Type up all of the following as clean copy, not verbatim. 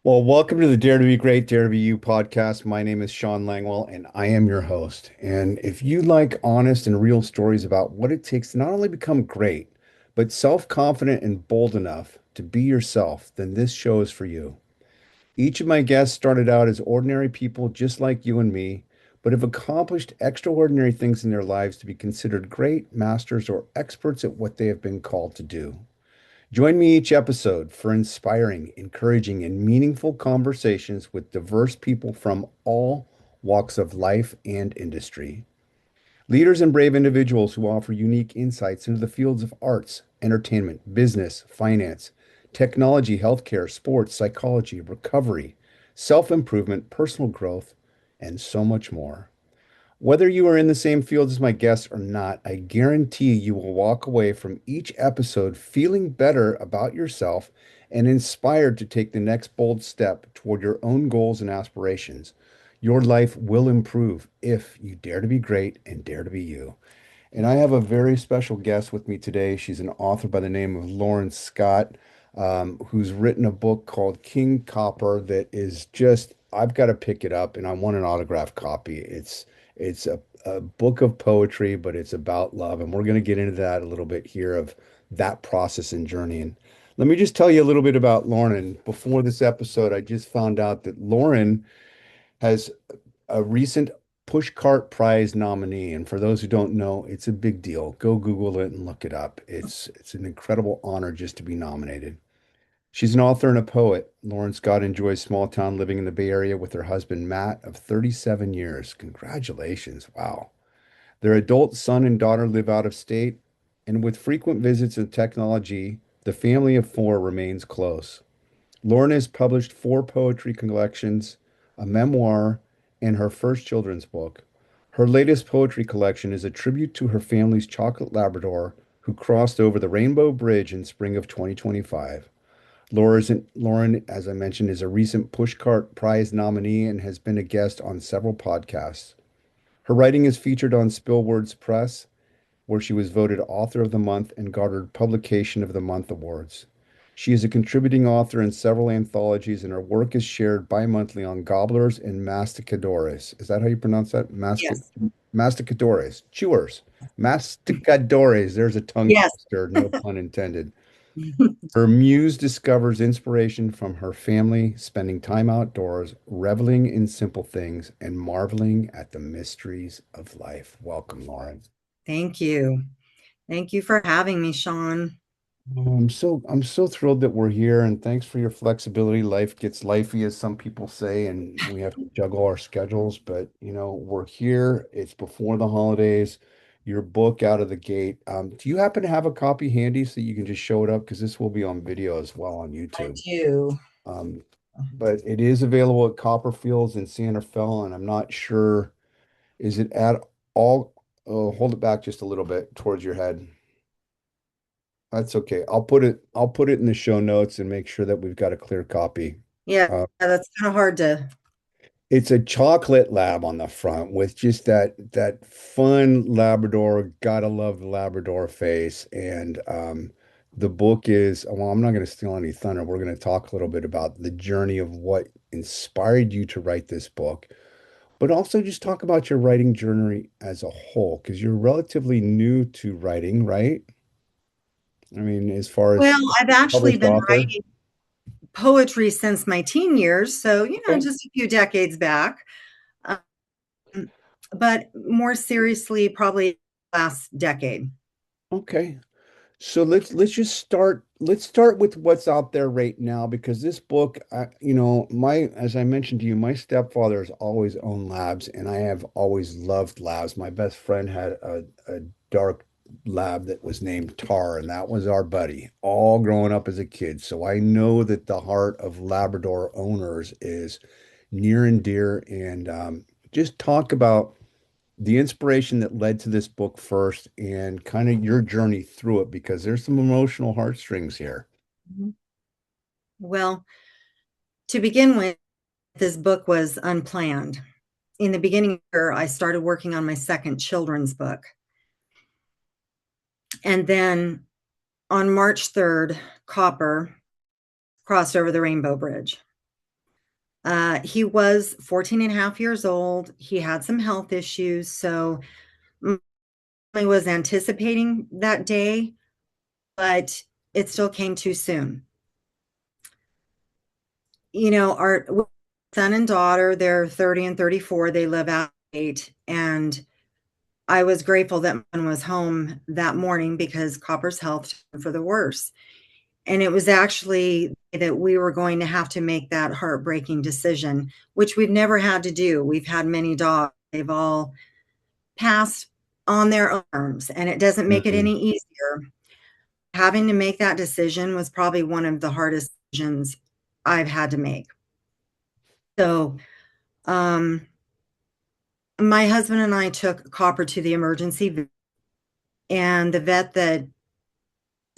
Well, welcome to the Dare to Be Great, Dare to Be You podcast. My name is Sean Langwell, and I am your host. And if you like honest and real stories about what it takes to not only become great, but self-confident and bold enough to be yourself, then this show is for you. Each of my guests started out as ordinary people just like you and me, but have accomplished extraordinary things in their lives to be considered great masters or experts at what they have been called to do. Join me each episode for inspiring, encouraging, and meaningful conversations with diverse people from all walks of life and industry. Leaders and brave individuals who offer unique insights into the fields of arts, entertainment, business, finance, technology, healthcare, sports, psychology, recovery, self improvement, personal growth, and so much more. Whether you are in the same field as my guests or not, I guarantee you will walk away from each episode feeling better about yourself and inspired to take the next bold step toward your own goals and aspirations. Your life will improve if you dare to be great and dare to be you. And I have a very special guest with me today. She's an author by the name of Lauren Scott, who's written a book called King Copper that is just, I've got to pick it up and I want an autographed copy. It's a book of poetry, but it's about love. And we're going to get into that a little bit here of that process and journey. And let me just tell you a little bit about Lauren. And before this episode, I just found out that Lauren has a recent Pushcart Prize nominee. And for those who don't know, it's a big deal. Go Google it and look it up. It's an incredible honor just to be nominated. She's an author and a poet. Lauren Scott enjoys small town living in the Bay Area with her husband Matt of 37 years. Congratulations. Wow. Their adult son and daughter live out of state, and with frequent visits and technology, the family of four remains close. Lauren has published four poetry collections, a memoir, and her first children's book. Her latest poetry collection is a tribute to her family's Chocolate Labrador, who crossed over the Rainbow Bridge in spring of 2025. Lauren, as I mentioned, is a recent Pushcart Prize nominee and has been a guest on several podcasts. Her writing is featured on Spillwords Press, where she was voted Author of the Month and garnered Publication of the Month awards. She is a contributing author in several anthologies, and her work is shared bimonthly on Gobblers and Masticadores. Is that how you pronounce that? Yes. Masticadores. Chewers. Masticadores. There's a tongue Yes. twister, no pun intended. Her muse discovers inspiration from her family, spending time outdoors, reveling in simple things, and marveling at the mysteries of life. Welcome, Lauren. Thank you. Thank you for having me, Sean. Oh, I'm so thrilled that we're here, and thanks for your flexibility. Life gets lifey, as some people say, and we have to juggle our schedules, but we're here. It's before the holidays. Your book out of the gate. Do you happen to have a copy handy so you can just show it up? Because this will be on video as well on I YouTube. do. Um, but it is available at Copperfields in Santa Fe, and I'm not sure, is it at all? Oh, hold it back just a little bit towards your head. That's okay. I'll put it in the show notes and make sure that we've got a clear copy. Yeah, Uh, that's kind of hard to. it's a chocolate lab on the front with just that fun Labrador, gotta love the Labrador face. And the book is, well, I'm not going to steal any thunder. We're going to talk a little bit about the journey of what inspired you to write this book, but also just talk about your writing journey as a whole, because you're relatively new to writing, right? I mean, as far Well, as I've actually published been author. writing poetry since my teen years, so Okay. just a few decades back. Um, but more seriously, probably last decade. Okay. So let's just start. Let's start with what's out there right now because this book, my as I mentioned to you, my stepfather has always owned labs, and I have always loved labs. My best friend had a dark lab that was named Tar, and that was our buddy, all growing up as a kid. So I know that the heart of Labrador owners is near and dear, and just talk about the inspiration that led to this book first and kind of your journey through it because there's some emotional heartstrings here. Mhm. Well, to begin with, this book was unplanned. In the beginning, I started working on my second children's book. And then on March 3rd, Copper crossed over the Rainbow Bridge. He was 14 and a half years old. He had some health issues. So I was anticipating that day, but it still came too soon. Our son and daughter, they're 30 and 34. They live out eight. And I was grateful that one was home that morning because Copper's health turned for the worse. And it was actually that we were going to have to make that heartbreaking decision, which we've never had to do. We've had many dogs. They've all passed on their arms, and it doesn't make it Mhm. any easier. Having to make that decision was probably one of the hardest decisions I've had to make. So, um, my husband and I took Copper to the emergency vet, and the vet that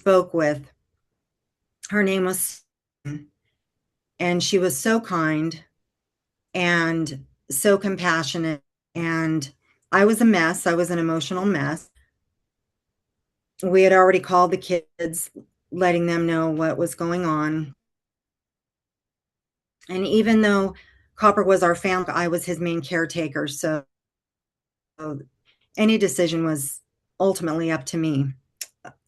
spoke with, her name was, and she was so kind and so compassionate. And I was a mess. I was an emotional mess. We had already called the kids, letting them know what was going on. And even though Copper was our family, I was his main caretaker. So any decision was ultimately up to me.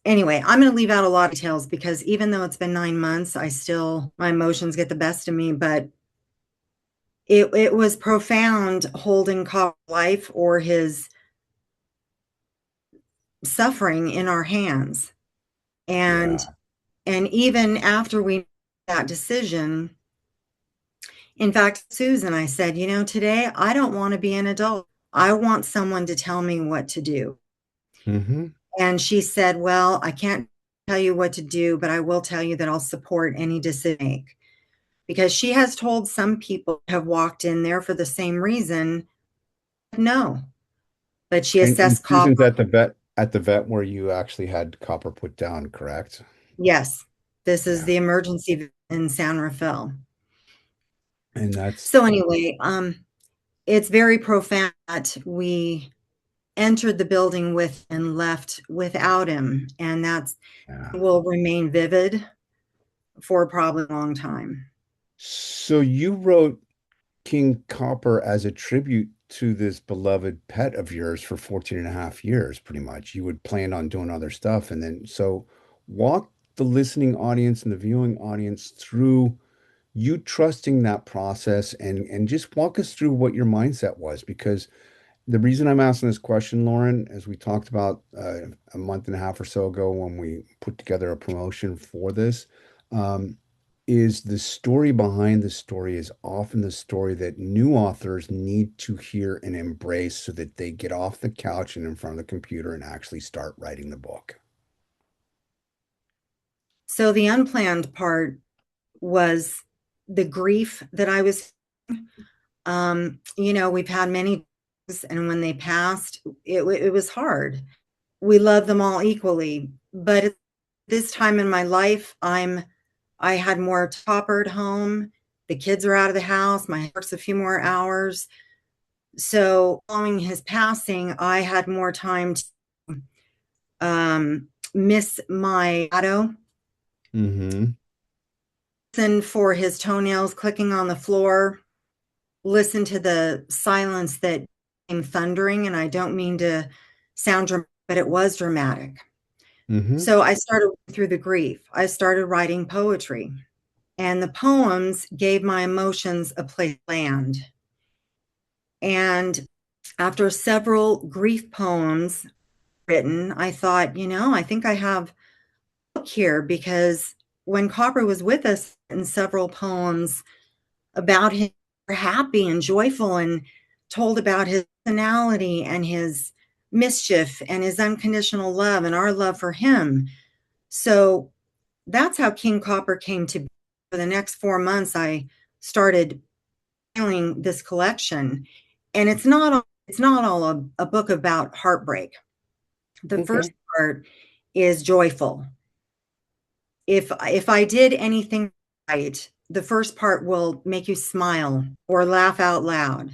Anyway, I'm going to leave out a lot of details because even though it's been 9 months, my emotions get the best of me. But it was profound holding Copper's life or his suffering in our hands. And Yeah. and even after we made that decision, in fact, Susan, I said, today I don't want to be an adult. I want someone to tell me what to do. Hmm. And she said, well, I can't tell you what to do, but I will tell you that I'll support any decision you make. Because she has told some people who have walked in there for the same reason, no. But she And assessed Susan's Copper. at the vet where you actually had Copper put down, correct? Yes, this is Yeah. the emergency in San Rafael. And that's So anyway, it's very profound that we entered the building with and left without him, and that's yeah. will remain vivid for probably a long time. So you wrote King Copper as a tribute to this beloved pet of yours for 14 and a half years, pretty much. You would plan on doing other stuff. And then, so walk the listening audience and the viewing audience through you trusting that process and just walk us through what your mindset was. Because the reason I'm asking this question, Lauren, as we talked about a month and a half or so ago when we put together a promotion for this, um, is the story behind the story is often the story that new authors need to hear and embrace so that they get off the couch and in front of the computer and actually start writing the book. So the unplanned part was the grief that I was. We've had many, and when they passed, it was hard. We love them all equally, but at this time in my life, I had more Topper at home. The kids are out of the house. My work's a few more hours. So following his passing, I had more time to miss my shadow, Mm-hmm. listen for his toenails clicking on the floor, listen to the silence that came thundering. And I don't mean to sound dramatic, but it was dramatic. Mm-hmm. So I started through the grief. I started writing poetry, and the poems gave my emotions a place to land. And after several grief poems written, I thought, I think I have a book here because when Copper was with us in several poems about him, happy and joyful, and told about his personality and his mischief and his unconditional love and our love for him. So that's how King Copper came to be. For the next 4 months, I started feeling this collection, and it's not all a book about heartbreak. The first Okay. part is joyful. If I did anything right, the first part will make you smile or laugh out loud,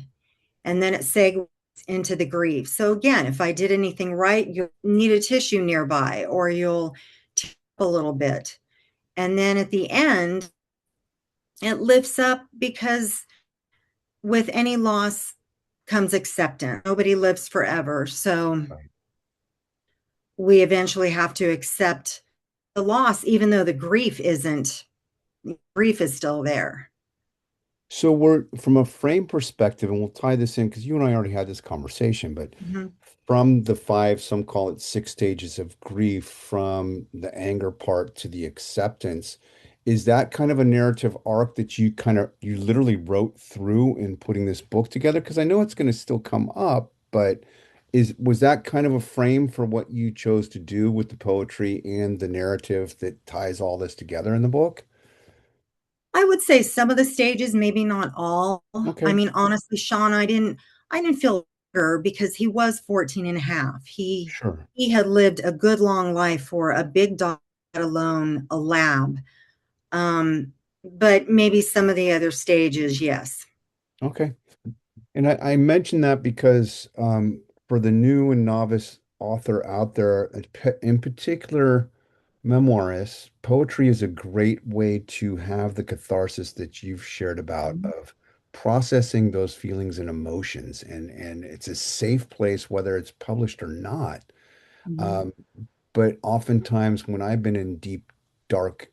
and then it segues into the grief. So again, if I did anything right, you'll need a tissue nearby, or you'll tap a little bit. And then at the end, it lifts up because with any loss comes acceptance. Nobody lives forever. So Right. we eventually have to accept the loss, even though grief is still there. So we're from a frame perspective, and we'll tie this in because you and I already had this conversation, but Mhm. from the five, some call it six stages of grief, from the anger part to the acceptance, is that kind of a narrative arc that you literally wrote through in putting this book together? Because I know it's going to still come up, but was that kind of a frame for what you chose to do with the poetry and the narrative that ties all this together in the book? I would say some of the stages, maybe not all. I Okay, mean, honestly, Sean, I didn't feel bitter because he was 14 and a half. sure. He had lived a good long life for a big dog, let alone a lab. But maybe some of the other stages, yes. Okay. And I mention that because for the new and novice author out there, in particular, memoirists, poetry is a great way to have the catharsis that you've shared about Mhm. of processing those feelings and emotions. And it's a safe place, whether it's published or not. Mhm. Um, but oftentimes, when I've been in deep, dark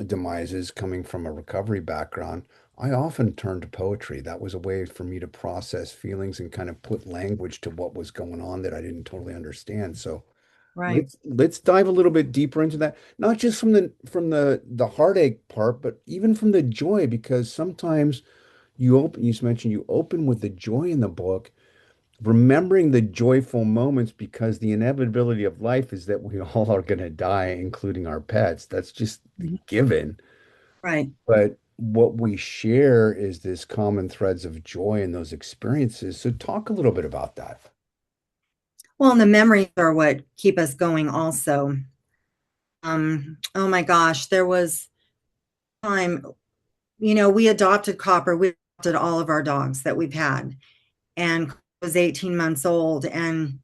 demises coming from a recovery background, I often turn to poetry. That was a way for me to process feelings and kind of put language to what was going on that I didn't totally understand. So Right. let's dive a little bit deeper into that, not just from the heartache part, but even from the joy, because sometimes you mentioned you open with the joy in the book, remembering the joyful moments because the inevitability of life is that we all are going to die, including our pets. That's just the Mhm. given. Right. But what we share is this common threads of joy in those experiences. So talk a little bit about that. Well, and the memories are what keep us going also. Oh my gosh, there was time, we adopted Copper. We adopted all of our dogs that we've had. And was 18 months old, and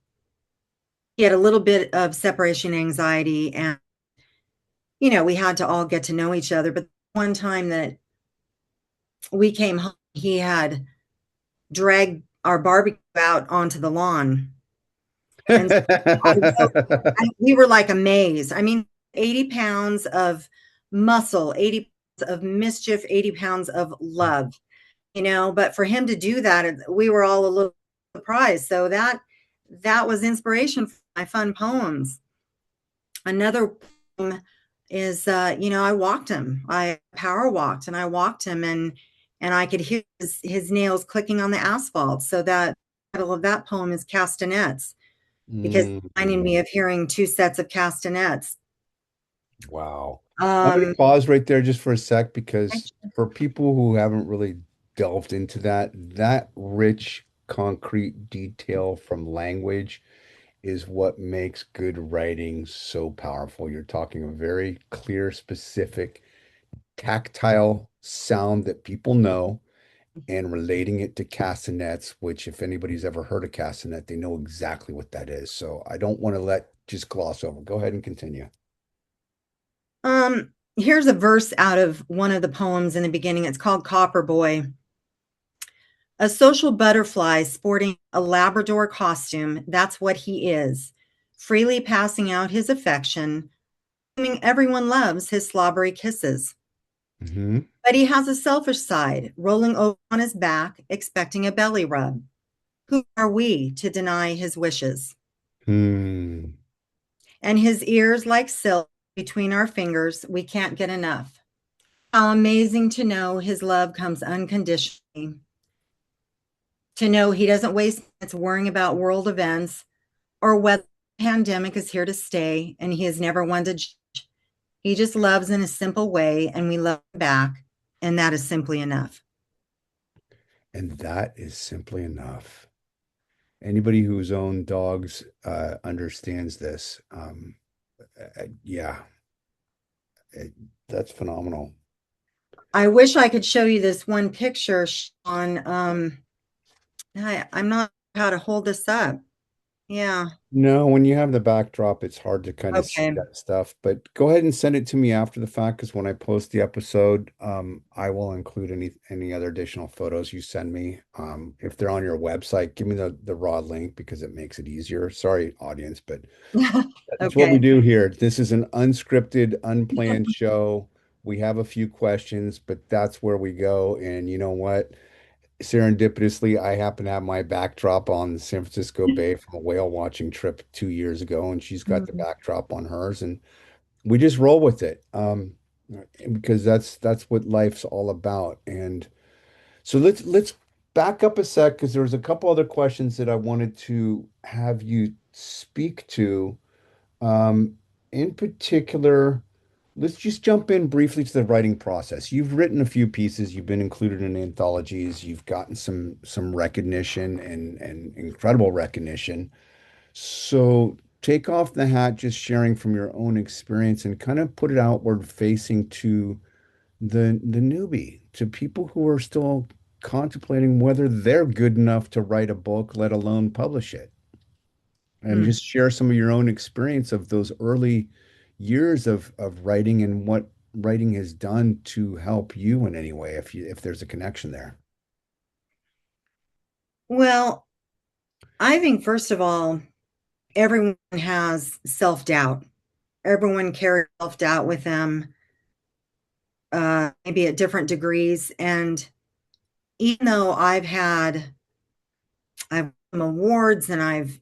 he had a little bit of separation anxiety, and we had to all get to know each other. But one time that we came home, he had dragged our barbecue out onto the lawn. And so we were like a maze. I mean, 80 pounds of muscle, 80 pounds of mischief, 80 pounds of love, but for him to do that, we were all a little surprised. So that was inspiration for my fun poems. Another poem is, I walked him. I power walked, and I walked him, and I could hear his nails clicking on the asphalt. So that title of that poem is Castanets, because it reminded Mm, me of hearing two sets of castanets. wow. I'm going to Um, pause right there just for a sec because for people who haven't really delved into that rich, concrete detail from language is what makes good writing so powerful. You're talking a very clear, specific, tactile sound that people know and relating it to castanets, which if anybody's ever heard of castanet, they know exactly what that is. So I don't want to let just gloss over. Go ahead and continue. Here's a verse out of one of the poems in the beginning. It's called Copper Boy. A social butterfly sporting a Labrador costume, that's what he is, freely passing out his affection, assuming everyone loves his slobbery kisses. Hmm. But he has a selfish side, rolling over on his back, expecting a belly rub. Who are we to deny his wishes? Hmm. And his ears like silk between our fingers, we can't get enough. How amazing to know his love comes unconditionally, to know he doesn't waste minutes worrying about world events or whether the pandemic is here to stay, and he is never one to judge. He just loves in a simple way, and we love him back, and that is simply enough. And that is simply enough. Anybody who's owned dogs understands this. Yeah, it, that's phenomenal. I wish I could show you this one picture, Sean. I'm not sure how to hold this up. Yeah. No, when you have the backdrop, it's hard to kind of see Okay. that stuff. But go ahead and send it to me after the fact, because when I post the episode, I will include any other additional photos you send me. If they're on your website, give me the raw link because it makes it easier. Sorry, audience, but that's what we Okay. do here. This is an unscripted, unplanned show. We have a few questions, but that's where we go. And you know what? Serendipitously, I happen to have my backdrop on the San Francisco Bay from a whale watching trip 2 years ago, and she's got the Mhm. backdrop on hers, and we just roll with it. Because that's what life's all about. And so let's back up a sec because there's a couple other questions that I wanted to have you speak to. Um, in particular, let's just jump in briefly to the writing process. You've written a few pieces, you've been included in anthologies, you've gotten some recognition and incredible recognition. So take off the hat, just sharing from your own experience and kind of put it outward facing to the newbie, to people who are still contemplating whether they're good enough to write a book, let alone publish it, and Hmm. just share some of your own experience of those early years of writing and what writing has done to help you in any way, if there's a connection there. Well, I think first of all, everyone has self-doubt. Everyone carries self-doubt with them, maybe at different degrees. And even though I've won awards and I've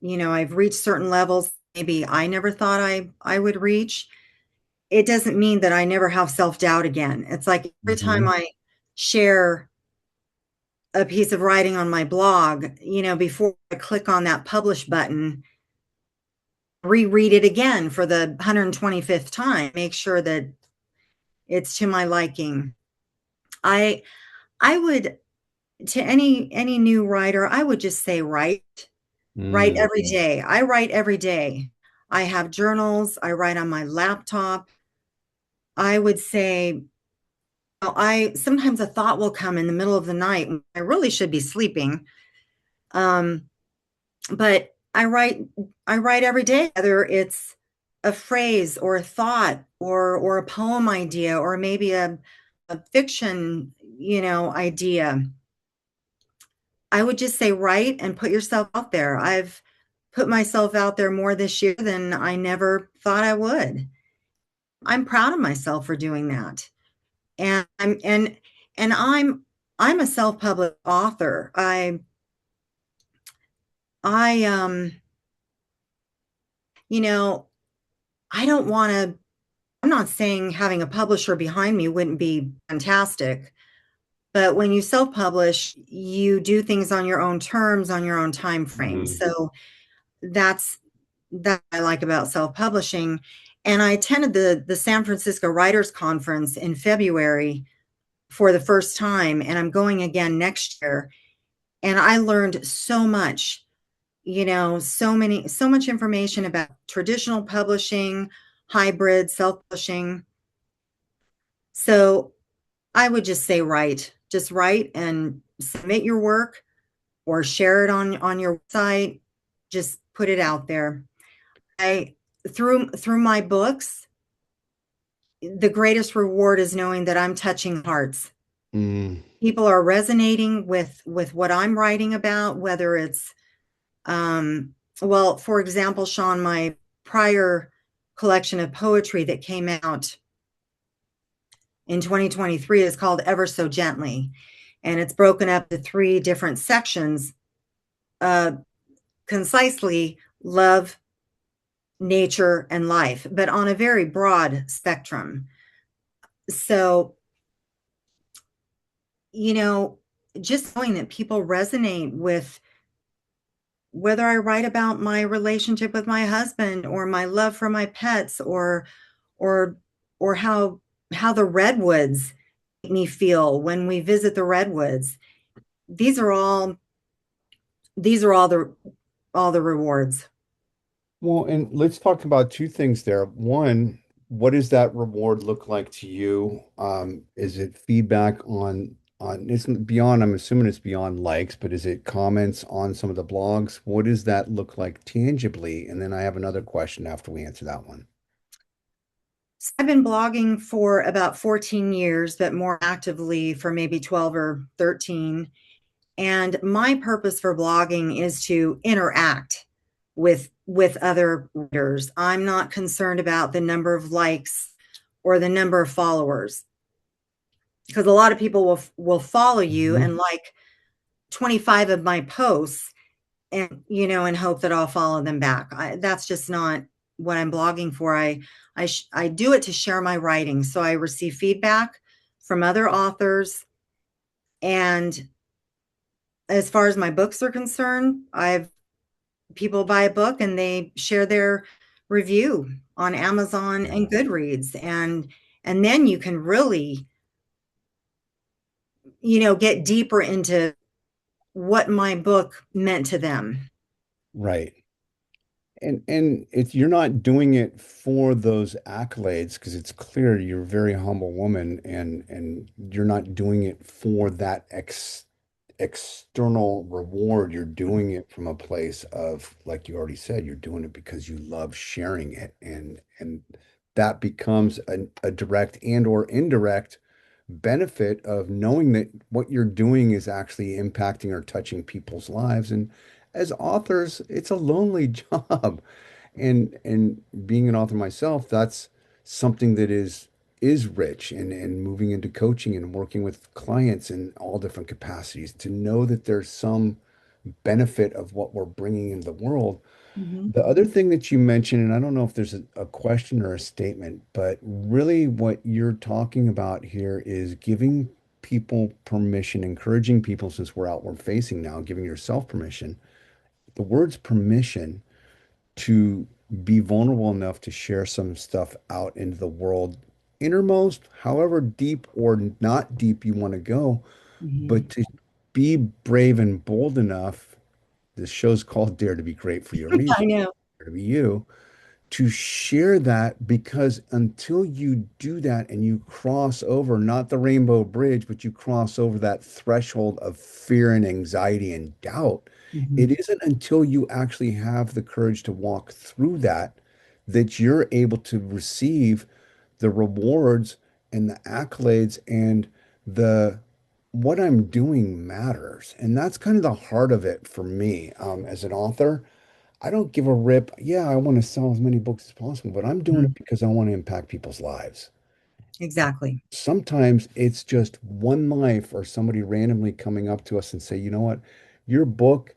reached certain levels maybe I never thought I would reach, it doesn't mean that I never have self-doubt again. It's like every time Hmm. I share a piece of writing on my blog, before I click on that publish button, reread it again for the 125th time, make sure that it's to my liking. I I would to any new writer, I would just say write Mm. every day. I write every day. I have journals, I write on my laptop. I would say I sometimes a thought will come in the middle of the night when I really should be sleeping. Um, but I write every day, whether it's a phrase or a thought or a poem idea or maybe a fiction, idea. I would just say write and put yourself out there. I've put myself out there more this year than I never thought I would. I'm proud of myself for doing that. And I'm a self-published author. I you know, I don't want to I'm not saying having a publisher behind me wouldn't be fantastic, but when you self-publish, you do things on your own terms, on your own time frame. Mm. So that's that I like about self-publishing. And I attended the San Francisco Writers Conference in February for the first time, and I'm going again next year. And I learned so much, so much information about traditional publishing, hybrid, self-publishing. So I would just say write. Just write and submit your work or share it on your site. Just put it out there. I through my books, the greatest reward is knowing that I'm touching hearts. Mm. People are resonating with what I'm writing about, whether it's well, for example, Sean, my prior collection of poetry that came out in 2023 is called Ever So Gently, and it's broken up to three different sections, uh, concisely love, nature, and life, but on a very broad spectrum. So, you know, just knowing that people resonate with whether I write about my relationship with my husband or my love for my pets or or how the redwoods make me feel when we visit the redwoods. These are all these are all the rewards. Well, and let's talk about two things there. One, what does that reward look like to you? Is it feedback on it's beyond, I'm assuming it's beyond likes, but is it comments on some of the blogs? What does that look like tangibly? And then I have another question after we answer that one. So I've been blogging for about 14 years, but more actively for maybe 12 or 13. And my purpose for blogging is to interact with other readers. I'm not concerned about the number of likes or the number of followers, because a lot of people will follow you Mhm. and like 25 of my posts, and and hope that I'll follow them back. That's just not what I'm blogging for. I do it to share my writing, so I receive feedback from other authors. And as far as my books are concerned, I've people buy a book and they share their review on Amazon and Yeah, Goodreads, and then you can really get deeper into what my book meant to them. right. And it's you're not doing it for those accolades because it's clear you're a very humble woman and you're not doing it for that external reward. You're doing it from a place of, like you already said, you're doing it because you love sharing it and that becomes a direct and or indirect benefit of knowing that what you're doing is actually impacting or touching people's lives. And as authors, it's a lonely job. And being an author myself, that's something that is rich and moving into coaching and working with clients in all different capacities to know that there's some benefit of what we're bringing into the world. Mhm. The other thing that you mentioned, and I don't know if there's a question or a statement, but really what you're talking about here is giving people permission, encouraging people, since we're outward facing now, giving yourself permission. The words permission to be vulnerable enough to share some stuff out into the world, innermost, however deep or not deep you want to go, but Mhm. to be brave and bold enough. This show's called Dare to Be Great for your reason, I know. Dare to be you, to share that, because until you do that and you cross over not the rainbow bridge, but you cross over that threshold of fear and anxiety and doubt, Mhm. it isn't until you actually have the courage to walk through that that you're able to receive the rewards and the accolades and the what I'm doing matters. And that's kind of the heart of it for me, as an author. I don't give a rip. Yeah, I want to sell as many books as possible, but I'm doing it Mhm. because I want to impact people's lives. Exactly. Sometimes it's just one life or somebody randomly coming up to us and say, you know what, your book,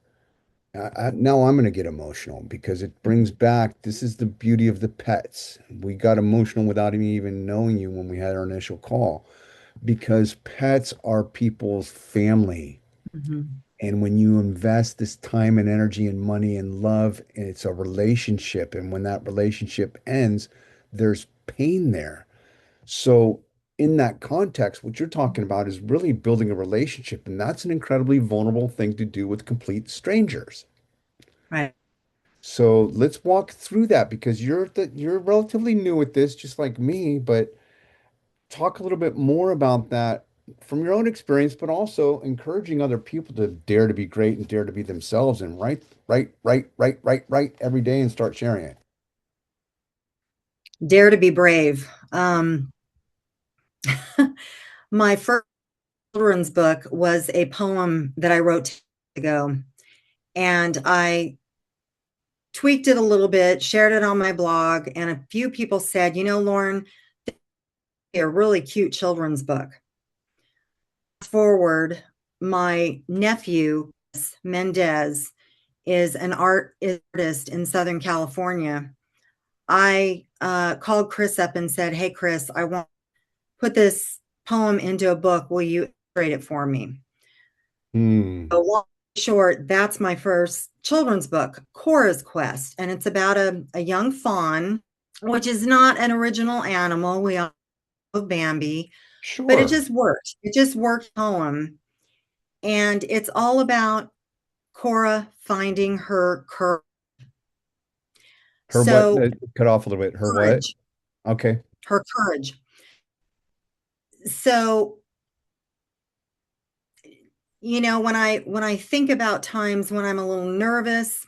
now I'm going to get emotional because it brings back, this is the beauty of the pets. We got emotional without even knowing you when we had our initial call because pets are people's family. Mhm. And when you invest this time and energy and money and love, and it's a relationship. And when that relationship ends, there's pain there. So, in that context, what you're talking about is really building a relationship. And that's an incredibly vulnerable thing to do with complete strangers. Right. So let's walk through that because you're relatively new at this, just like me, but talk a little bit more about that from your own experience, but also encouraging other people to dare to be great and dare to be themselves and write every day and start sharing it. Dare to be brave. My first children's book was a poem that I wrote 2 years ago, and I tweaked it a little bit, shared it on my blog, and a few people said, Lauren, a really cute children's book. Fast forward, my nephew, Mendez, is an artist in Southern California. I called Chris up and said, hey, Chris, I want to put this poem into a book. Will you illustrate it for me? Hmm. So long short, that's my first children's book, Cora's Quest. And it's about a young fawn, which is not an original animal. We all know Bambi, but it Sure. just worked. It just worked poem. And it's all about Cora finding her courage. Her what? So Cut off a little bit. Her what? courage, Okay. her courage. So when I think about times when I'm a little nervous,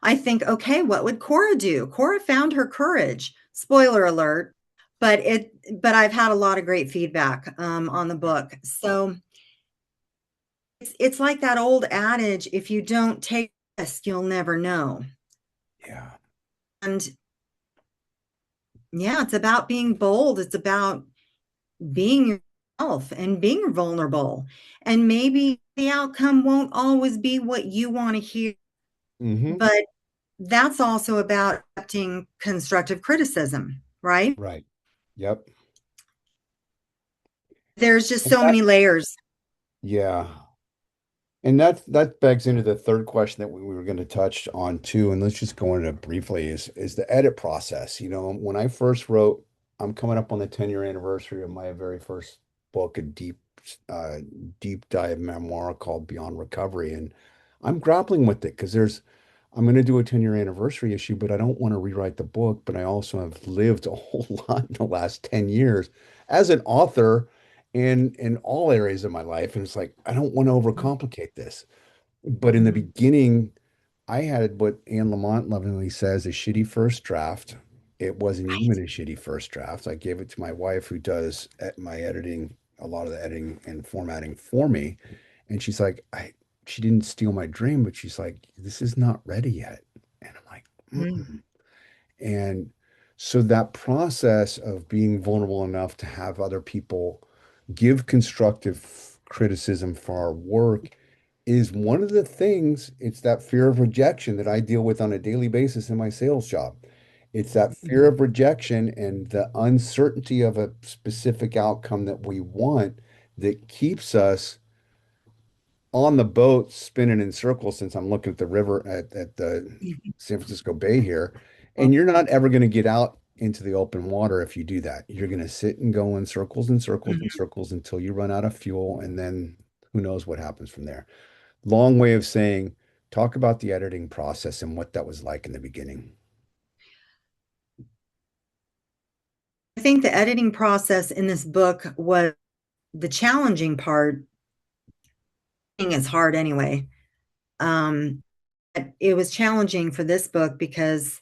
I think, okay, what would Cora do? Cora found her courage. Spoiler alert, but I've had a lot of great feedback on the book. So it's like that old adage, if you don't take risk, you'll never know. Yeah. And yeah, it's about being bold. It's about being yourself and being vulnerable. And maybe the outcome won't always be what you want to hear, Hmm. but that's also about accepting constructive criticism, right? Right. Yep. There's just And so that, many layers. yeah. And that begs into the third question that we were going to touch on too, and let's just go into it briefly is the edit process. When I first wrote, I'm coming up on the 10-year anniversary of my very first book, a uh, deep dive memoir called Beyond Recovery, and I'm grappling with it because I'm going to do a 10-year anniversary issue, but I don't want to rewrite the book, but I also have lived a whole lot in the last 10 years as an author in all areas of my life. And it's like, I don't want to overcomplicate this. But in the Mhm. beginning, I had what Anne Lamott lovingly says a shitty first draft. It wasn't even a shitty first draft. I gave it to my wife, who does my editing, a lot of the editing and formatting for me. And she's like, she didn't steal my dream, but she's like, this is not ready yet. And I'm like, Mhm. mm-mm. And so that process of being vulnerable enough to have other people give constructive criticism for our work is one of the things. It's that fear of rejection that I deal with on a daily basis in my sales job. It's that fear of rejection and the uncertainty of a specific outcome that we want that keeps us on the boat spinning in circles since I'm looking at the river at the San Francisco Bay here. And you're not ever going to get out into the open water if you do that. You're going to sit and go in circles and circles and Mhm. circles until you run out of fuel. And then who knows what happens from there. Long way of saying, talk about the editing process and what that was like in the beginning. I think the editing process in this book was the challenging part. It's hard anyway. Um, it was challenging for this book because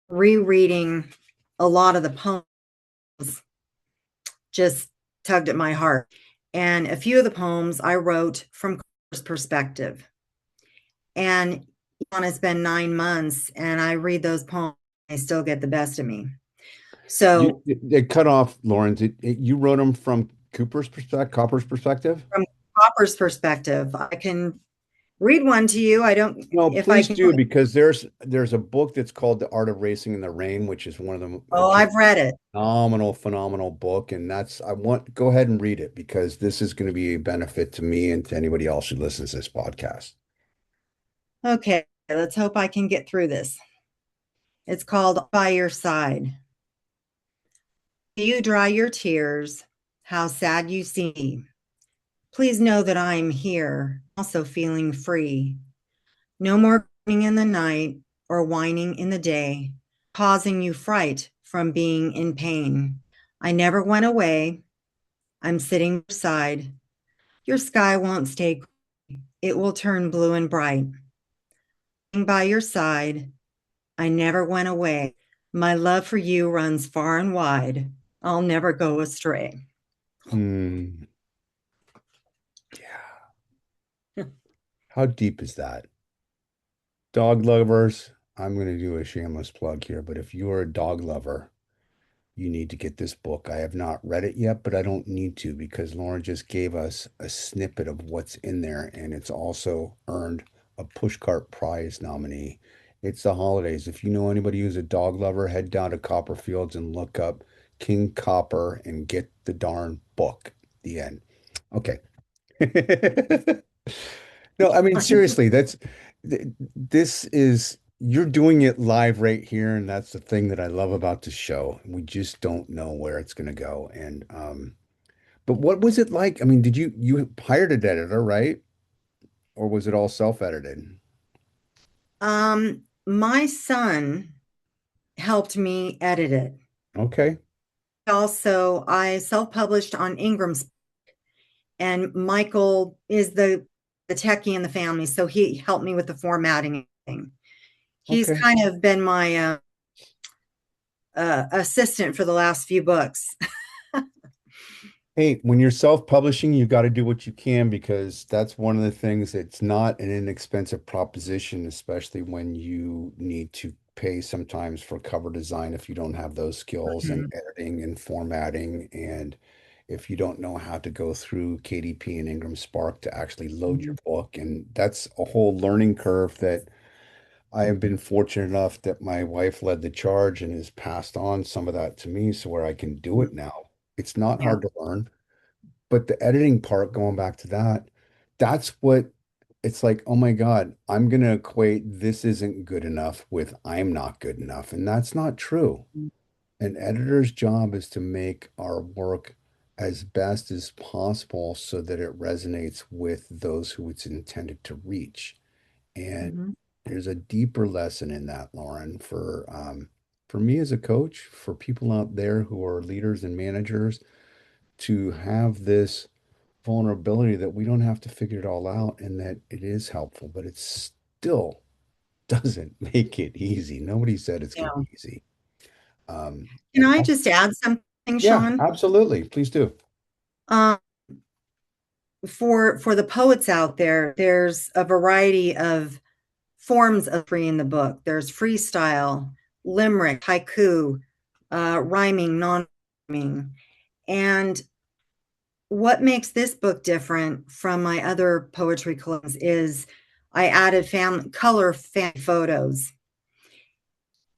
rereading a lot of the poems just tugged at my heart. And a few of the poems I wrote from Cora's perspective. And it's been 9 months, and I read those poems, they still get the best of me. So, It cut off, Lawrence. You wrote them from Cooper's perspective, Copper's perspective? from Copper's perspective, I can read one to you. I don't, No, if I please can. do because there's a book that's called The Art of Racing in the Rain, which is one of them. Oh, Just I've read it. phenomenal book, and I want go ahead and read it because this is going to be a benefit to me and to anybody else who listens to this podcast. Okay, let's hope I can get through this. It's called By Your Side. You dry your tears, how sad you seem. Please know that I am here, also feeling free. No more crying in the night or whining in the day, causing you fright from being in pain. I never went away. I'm sitting beside. Your sky won't stay gray. It will turn blue and bright. By your side, I never went away. My love for you runs far and wide. I'll never go astray. Hmm. Yeah. How deep is that? Dog lovers, I'm going to do a shameless plug here, but if you are a dog lover, you need to get this book. I have not read it yet, but I don't need to because Lauren just gave us a snippet of what's in there, and it's also earned a Pushcart Prize nominee. It's the holidays. If you know anybody who's a dog lover, head down to Copperfields and look up King Copper and get the darn book. The end. Okay. No, I mean seriously, this is you're doing it live right here, and that's the thing that I love about the show. We just don't know where it's going to go. And but what was it like? I mean, did you hired an editor, right? Or was it all self-edited? My son helped me edit it. Okay. Also, I self-published on Ingram's, And Michael is the techie in the family, so he helped me with the formatting thing. He's Okay. kind of been my assistant for the last few books. Hey, when you're self-publishing, you got to do what you can because that's one of the things that's not an inexpensive proposition, especially when you need to pay sometimes for cover design if you don't have those skills and Mhm. editing and formatting, and if you don't know how to go through KDP and Ingram Spark to actually load your Mhm. book. And that's a whole learning curve that I have been fortunate enough that my wife led the charge and has passed on some of that to me so where I can do it now. It's not Yeah. hard to learn. But the editing part, going back to that, that's what it's like, oh my God, I'm gonna equate this isn't good enough with I'm not good enough. And that's not true. An editor's job is to make our work as best as possible so that it resonates with those who it's intended to reach. And Mhm. there's a deeper lesson in that, Lauren, for me as a coach, for people out there who are leaders and managers to have this vulnerability that we don't have to figure it all out and that it is helpful, but it still doesn't make it easy. Nobody said it's going to Yeah. be easy. Can And I just add something, yeah, Sean? absolutely. Please do. Um, for the poets out there, there's a variety of forms of free in the book. There's freestyle, limerick, haiku, rhyming, non-rhyming. And what makes this book different from my other poetry collections is I added color family photos.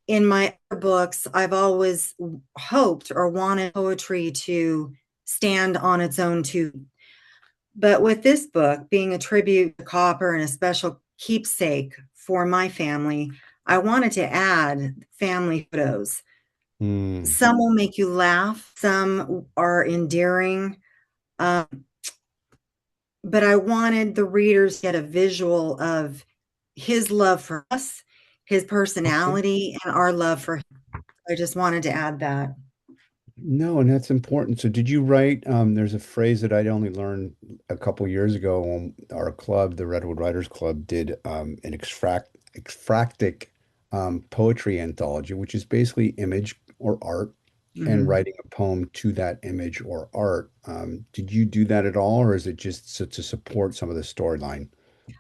In my other books, I've always hoped or wanted poetry to stand on its own two. But with this book being a tribute to Copper and a special keepsake for my family, I wanted to add family photos. Hmm. Some will make you laugh, some are endearing, but I wanted the readers to get a visual of his love for us, his Okay. personality, and our love for him. I just wanted to add that. No, and that's important. So did you write, there's a phrase that I'd only learned a couple years ago when our club, the Redwood Writers Club, did an ekphrastic poetry anthology, which is basically image or art and Mhm. writing a poem to that image or art. Did you do that at all, or is it just to support some of the storyline?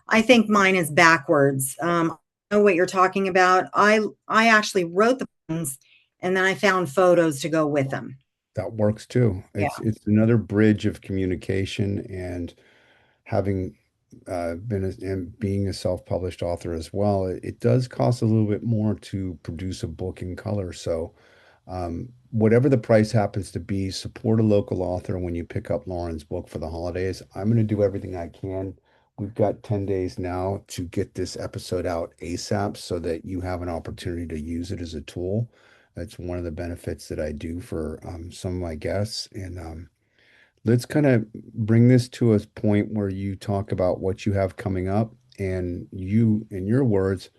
I think mine is backwards. I know what you're talking about. I actually wrote the poems and then I found photos to go with them. That works too. Yeah. It's another bridge of communication and having and being a self-published author as well, it does cost a little bit more to produce a book in color. So whatever the price happens to be, support a local author when you pick up Lauren's book for the holidays. I'm going to do everything I can. We've got 10 days now to get this episode out ASAP so that you have an opportunity to use it as a tool. That's one of the benefits that I do for some of my guests. And let's kind of bring this to a point where you talk about what you have coming up and you, in your words,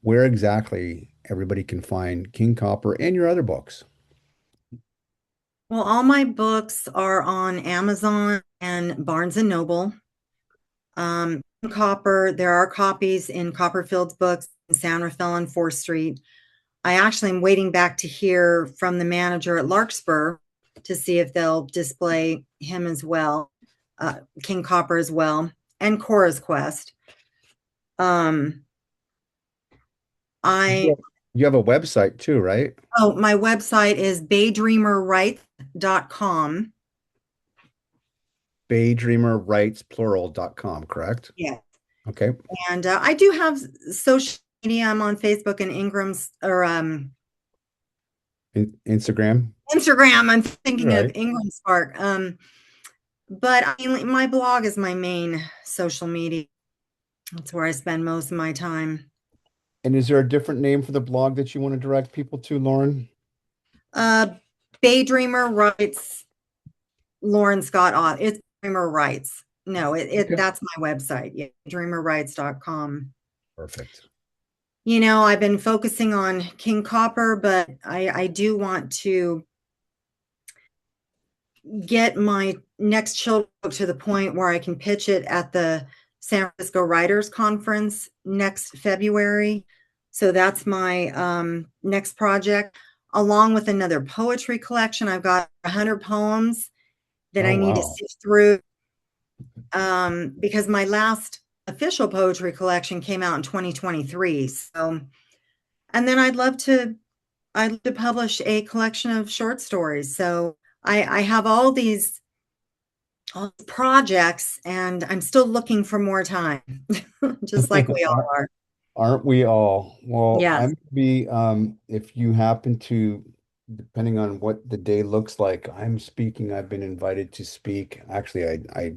where exactly everybody can find King Copper and your other books. Well, all my books are on Amazon and Barnes and Noble. Copper, there are copies in Copperfield's books in San Rafael and 4th Street. I actually am waiting back to hear from the manager at Larkspur to see if they'll display him as well, King Copper as well, and Cora's Quest. Um, I You have a website too, right? oh, my website is baydreamerwrites.com. Baydreamerwritesplural.com, correct? Yeah. Okay. And I do have social media. I'm on Facebook and Ingram's or Instagram. Instagram. I'm thinking of Right. Ingram Spark. But I mean, my blog is my main social media. That's where I spend most of my time. And is there a different name for the blog that you want to direct people to, Lauren? Uh, Baydreamer writes Lauren Scott off. It's Dreamer Writes. No, Okay. that's my website. Yeah, dreamerwrites.com. Perfect. I've been focusing on King Copper, but I do want to get my next children's book to the point where I can pitch it at the San Francisco Writers Conference next February. So that's my next project, along with another poetry collection. I've got 100 poems that Oh, I need to wow. sift through because my last official poetry collection came out in 2023. So, and then I'd love to publish a collection of short stories. So I have all these projects, and I'm still looking for more time, just like we all are. Aren't we all? Well, Yes. I'm be if you happen to, depending on what the day looks like, I'm speaking. I've been invited to speak. Actually, I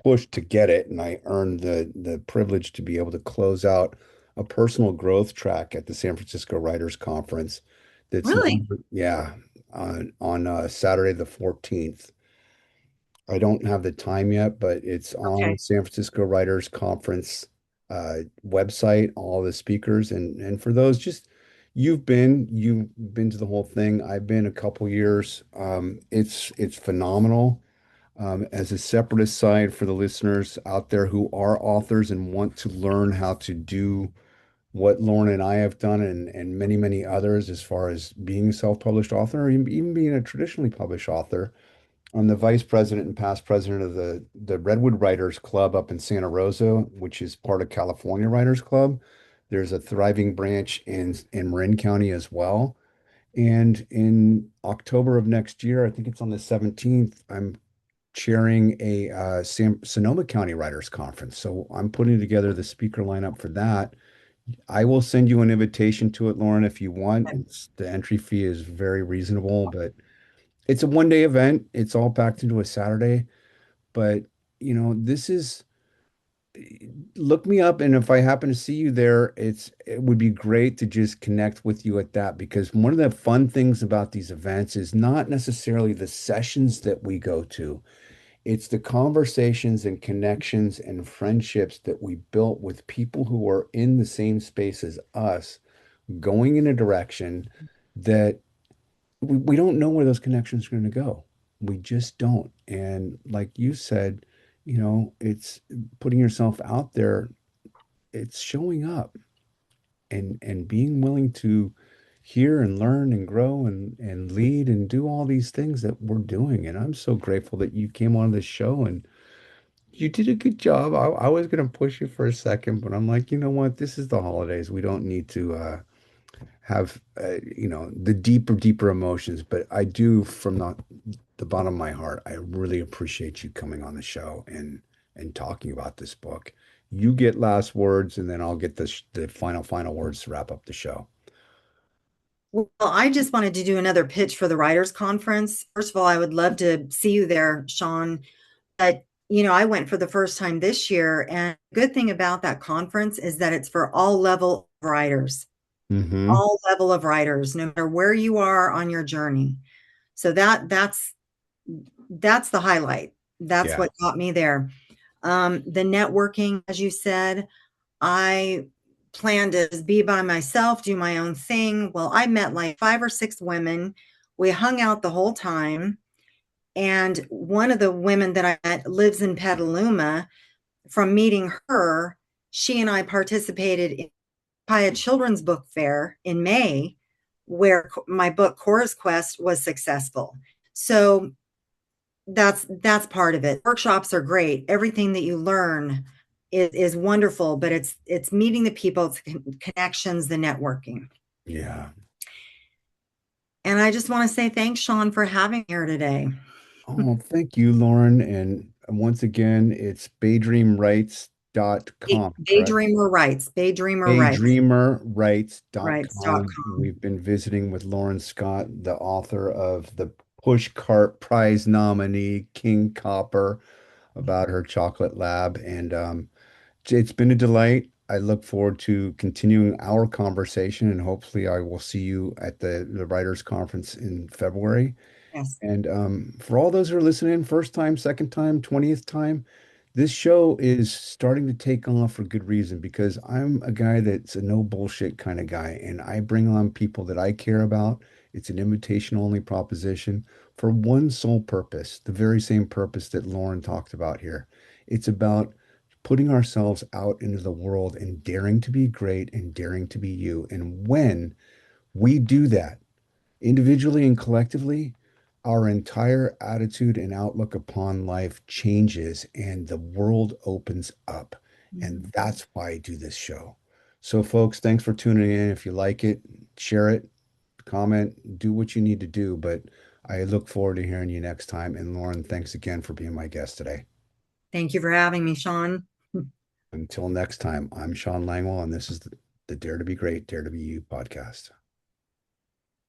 pushed to get it, and I earned the privilege to be able to close out a personal growth track at the San Francisco Writers Conference. That's Really? number, yeah, on Saturday the 14th. I don't have the time yet, but it's on the Okay. San Francisco Writers Conference website, all the speakers, and for those, just you've been to the whole thing. I've been a couple years. It's phenomenal. As a separate aside for the listeners out there who are authors and want to learn how to do what Lauren and I have done, and many, many others, as far as being a self-published author, or even being a traditionally published author. I'm the vice president and past president of the Redwood Writers Club up in Santa Rosa, which is part of California Writers Club. There's a thriving branch in Marin County as well. And in October of next year, I think it's on the 17th, I'm chairing a Sonoma County Writers Conference. So I'm putting together the speaker lineup for that. I will send you an invitation to it, Lauren, if you want. The entry fee is very reasonable, but it's a 1 day event. It's all packed into a Saturday. But, this is look me up. And if I happen to see you there, it would be great to just connect with you at that, because one of the fun things about these events is not necessarily the sessions that we go to. It's the conversations and connections and friendships that we built with people who are in the same space as us, going in a direction that we don't know where those connections are going to go. We just don't. And like you said, it's putting yourself out there, it's showing up and being willing to hear and learn and grow and lead and do all these things that we're doing. And I'm so grateful that you came on the show and you did a good job. I was going to push you for a second, but I'm like, you know what? This is the holidays. We don't need to have the deeper emotions, but I do, from the bottom of my heart, I really appreciate you coming on the show and talking about this book. You get last words, and then I'll get the final words to wrap up the show. Well, I just wanted to do another pitch for the Writers Conference. First of all, I would love to see you there, Sean. But, I went for the first time this year. And the good thing about that conference is that it's for all level of writers, Mm-hmm. all level of writers, no matter where you are on your journey. So that's the highlight. That's Yeah. what got me there. The networking, as you said, I planned to just be by myself, do my own thing. Well, I met like 5 or 6 women. We hung out the whole time. And one of the women that I met lives in Petaluma. From meeting her, she and I participated in a children's book fair in May, where my book Cora's Quest was successful. So that's part of it. Workshops are great. Everything that you learn is wonderful, but it's meeting the people, it's connections, the networking. Yeah. And I just want to say thanks, Sean, for having me here today. Oh, thank you, Lauren. And once again, it's baydreamwrites.com, correct? Daydreamer Writes, Daydreamer Writes, daydreamerwrites.com. Writes.com. We've been visiting with Lauren Scott, the author of the Pushcart Prize Nominee, King Copper, about her chocolate lab. And it's been a delight. I look forward to continuing our conversation, and hopefully I will see you at the Writers Conference in February. Yes. And for all those who are listening, first time, second time, 20th time, this show is starting to take off for good reason, because I'm a guy that's a no bullshit kind of guy, and I bring on people that I care about It's an invitation only proposition for one sole purpose, the very same purpose that Lauren talked about here. It's about putting ourselves out into the world and daring to be great and daring to be you. And when we do that, individually and collectively, our entire attitude and outlook upon life changes and the world opens up. And that's why I do this show. So, folks, thanks for tuning in. If you like it, share it, comment, do what you need to do. But I look forward to hearing you next time. And Lauren, thanks again for being my guest today. Thank you for having me, Sean. Until next time, I'm Sean Langwell, and this is the Dare to Be Great, Dare to Be You podcast.